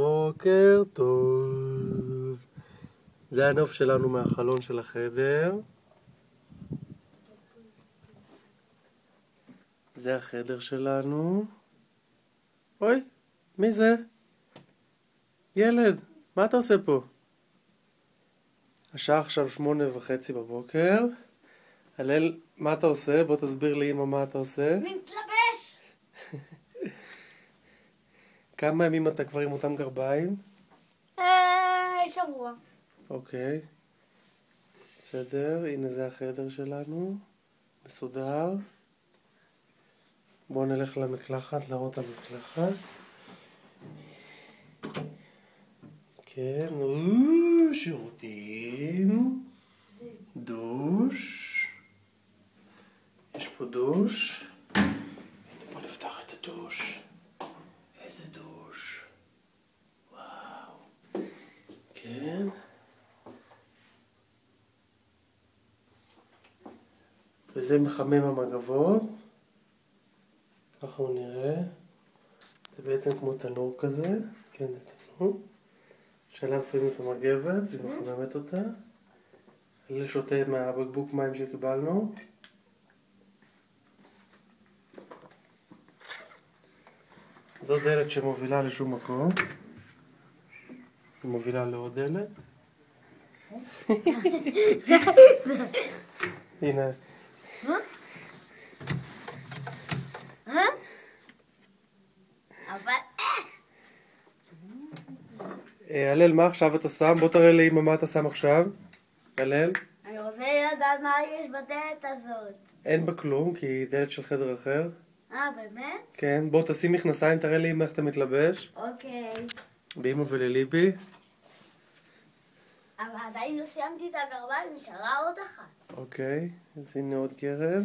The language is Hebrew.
בוקר טוב. זה הנוף שלנו מהחלון של החדר. זה החדר שלנו. אוי, מי זה? ילד, מה אתה עושה פה? השעה עכשיו 8:30 בבוקר. הלל, מה אתה עושה? בוא תסביר לי אמא מה אתה עושה. מתלבש! כמה ימים אתה כבר עם אותם גרביים? שבוע. אוקיי. בסדר, הנה זה החדר שלנו. מסודר. בואו נלך למקלחת, להראות המקלחת. כן, שירותים. דוש. יש פה דוש. הנה, בואו נפתח את הדוש. איזה דוש. וואו. כן. וזה מחמם המגבות. אנחנו נראה. זה בעצם כמו תנור כזה. כן, זה תנור. שעליו שמים את המגבת ומחממת אותה. הלל שותה מהבקבוק מים שקיבלנו. זו דלת שמובילה לשום מקום. היא מובילה לעוד דלת. הנה. אבל איך? הלל, מה עכשיו אתה שם? בוא תראה לי אמא מה אתה שם עכשיו. הלל? אני רוצה לדעת מה יש בדלת הזאת. אין בה כלום, כי היא דלת של חדר אחר. באמת? כן, בוא תשים מכנסיים, תראה לי אמא איך אתה מתלבש. אוקיי. לאמא ולליבי. אבל עדיין לא סיימתי את הגרביים, נשארה עוד אחת. אוקיי, אז הנה עוד גרב.